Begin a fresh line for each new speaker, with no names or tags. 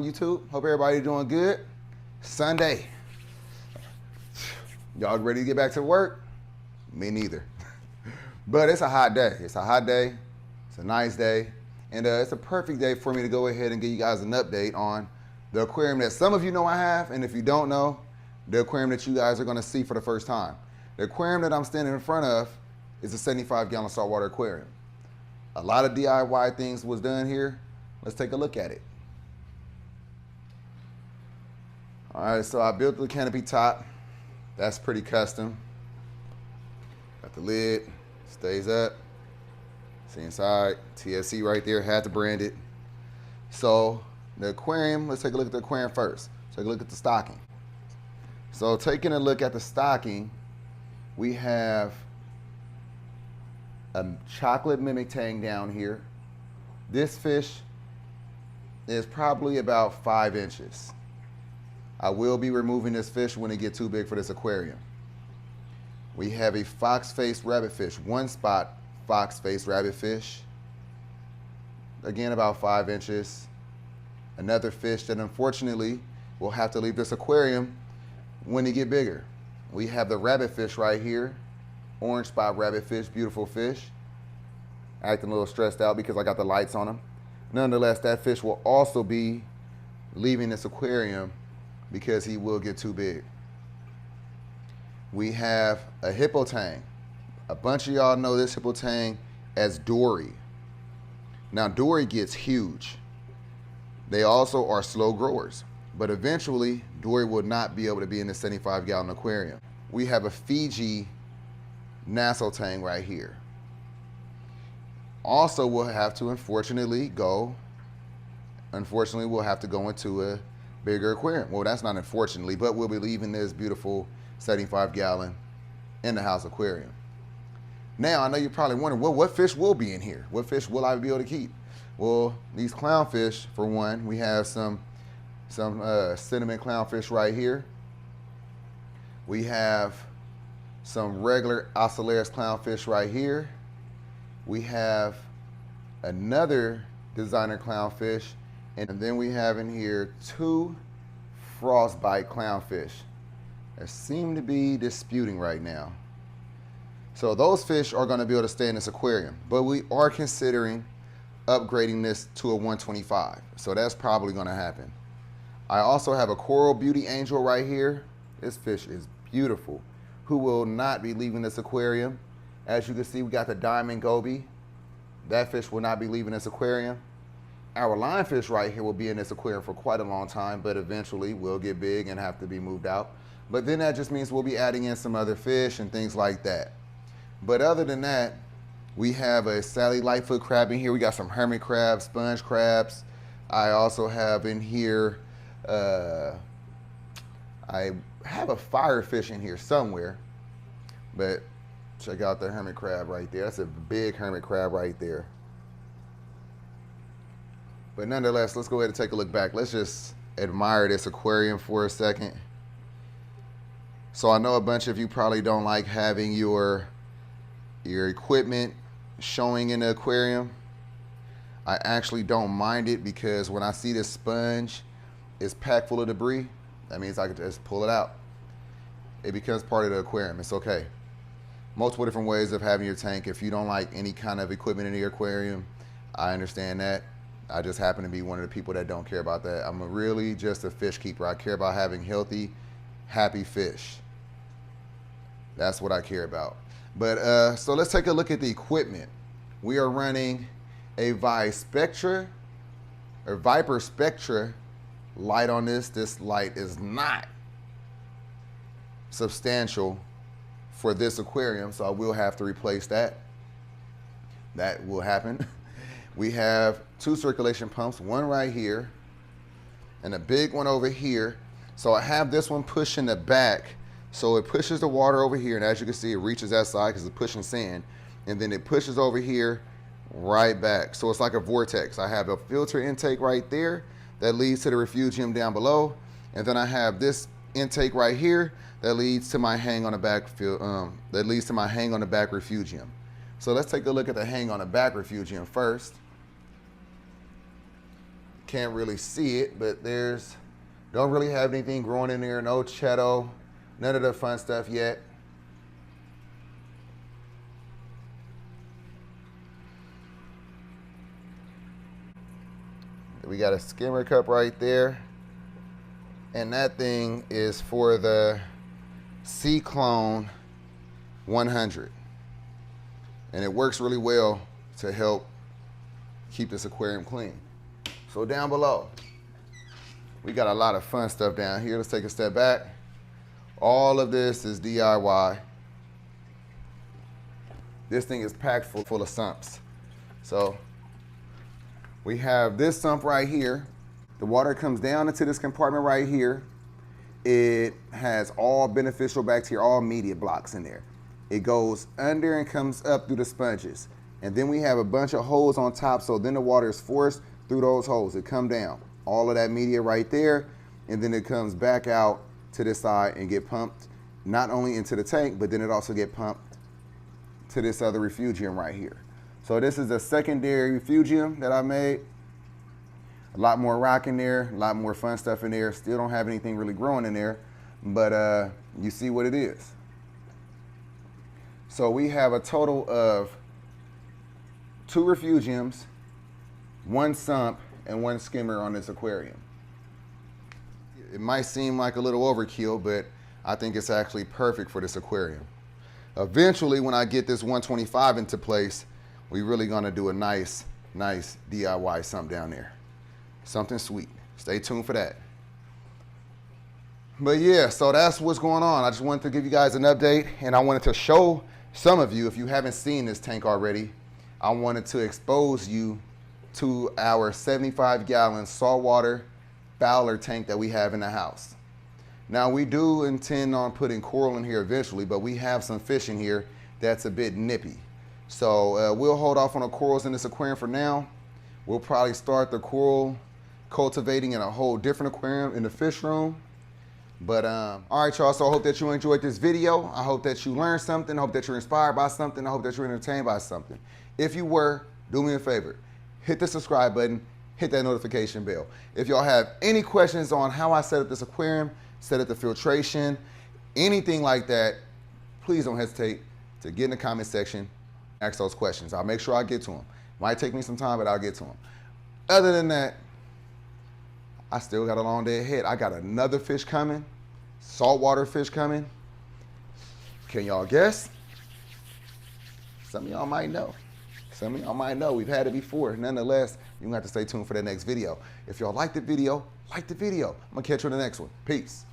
YouTube? Hope everybody doing good. Sunday. Y'all ready to get back to work? Me neither. But it's a hot day. It's a hot day. It's a nice day. And it's a perfect day for me to go ahead and give you guys an update on the aquarium that some of you know I have. And if you don't know, the aquarium that you guys are going to see for the first time. The aquarium that I'm standing in front of is a 75-gallon saltwater aquarium. A lot of DIY things was done here. Let's take a look at it. All right, so I built the canopy top. That's pretty custom. Got the lid, stays up. See inside, TSC right there, had to brand it. So the aquarium, let's take a look at the aquarium first. Take a look at the stocking. So taking a look at the stocking, we have a chocolate mimic tang down here. This fish is probably about 5 inches. I will be removing this fish when it gets too big for this aquarium. We have a fox-faced rabbitfish, one spot fox-faced rabbitfish. Again, about 5 inches. Another fish that unfortunately will have to leave this aquarium when they get bigger. We have the rabbitfish right here, orange spot rabbitfish, beautiful fish. Acting a little stressed out because I got the lights on him. Nonetheless, that fish will also be leaving this aquarium because he will get too big. We have a hippo tang. A bunch of y'all know this hippo tang as dory. Now dory gets huge. They also are slow growers, but eventually dory will not be able to be in the 75-gallon aquarium. We have a Fiji Nassau tang right here. Also, we'll have to unfortunately we'll have to go into a bigger aquarium. Well, that's not unfortunately, but we'll be leaving this beautiful 75-gallon in the house aquarium. Now, I know you're probably wondering, well, what fish will be in here? What fish will I be able to keep? Well, these clownfish, for one, we have some cinnamon clownfish right here. We have some regular Ocellaris clownfish right here. We have another designer clownfish, and then we have in here 2 frostbite clownfish that seem to be disputing right now. So those fish are going to be able to stay in this aquarium, but we are considering upgrading this to a 125. So that's probably going to happen. I also have a coral beauty angel right here. This fish is beautiful, who will not be leaving this aquarium. As you can see, we got the diamond goby. That fish will not be leaving this aquarium. Our lionfish right here will be in this aquarium for quite a long time, but eventually will get big and have to be moved out. But then that just means we'll be adding in some other fish and things like that. But other than that, we have a Sally Lightfoot crab in here. We got some hermit crabs, sponge crabs. I also have in here, I have a fire fish in here somewhere, but check out the hermit crab right there. That's a big hermit crab right there. But nonetheless, let's go ahead and take a look back. Let's just admire this aquarium for a second. So I know a bunch of you probably don't like having your equipment showing in the aquarium. I actually don't mind it because when I see this sponge is packed full of debris, that means I can just pull it out. It becomes part of the aquarium. It's okay. Multiple different ways of having your tank. If you don't like any kind of equipment in the aquarium, I understand that. I just happen to be one of the people that don't care about that. I'm really just a fish keeper. I care about having healthy, happy fish. That's what I care about. But so let's take a look at the equipment. We are running a Viper Spectra light on this. This light is not substantial for this aquarium, so I will have to replace that. That will happen. We have 2 circulation pumps, one right here and a big one over here. So I have this one pushing the back, so it pushes the water over here, and as you can see, it reaches that side because it's pushing sand, and then it pushes over here right back. So it's like a vortex. I have a filter intake right there that leads to the refugium down below, and then I have this intake right here that leads to my hang on the back refugium. So let's take a look at the hang on the back refugium first. Can't really see it, but don't really have anything growing in there. No chetto, none of the fun stuff yet. We got a skimmer cup right there. And that thing is for the Clone 100. And it works really well to help keep this aquarium clean. So down below, we got a lot of fun stuff down here. Let's take a step back. All of this is DIY. This thing is packed full of sumps. So we have this sump right here. The water comes down into this compartment right here. It has all beneficial bacteria, all media blocks in there. It goes under and comes up through the sponges. And then we have a bunch of holes on top, so then the water is forced through those holes. It come down. All of that media right there, and then it comes back out to this side and get pumped, not only into the tank, but then it also get pumped to this other refugium right here. So this is a secondary refugium that I made. A lot more rock in there, a lot more fun stuff in there. Still don't have anything really growing in there, but you see what it is. So we have a total of 2 refugiums, 1 sump, and 1 skimmer on this aquarium. It might seem like a little overkill, but I think it's actually perfect for this aquarium. Eventually, when I get this 125 into place, we're really gonna do a nice DIY sump down there. Something sweet. Stay tuned for that. But yeah, so that's what's going on. I just wanted to give you guys an update, and I wanted to show some of you, if you haven't seen this tank already, I wanted to expose you to our 75-gallon saltwater Fowlr tank that we have in the house. Now, we do intend on putting coral in here eventually, but we have some fish in here that's a bit nippy. So we'll hold off on the corals in this aquarium for now. We'll probably start the coral cultivating in a whole different aquarium in the fish room. But all right, y'all, so I hope that you enjoyed this video. I hope that you learned something. I hope that you're inspired by something. I hope that you're entertained by something. If you were, do me a favor. Hit the subscribe button. Hit that notification bell. If y'all have any questions on how I set up this aquarium, set up the filtration, anything like that, please don't hesitate to get in the comment section, ask those questions. I'll make sure I get to them. Might take me some time, but I'll get to them. Other than that, I still got a long day ahead. I got another fish coming, saltwater fish coming. Can y'all guess? Some of y'all might know. Some of y'all might know. We've had it before. Nonetheless, you're gonna have to stay tuned for the next video. If y'all like the video, like the video. I'm gonna catch you in the next one. Peace.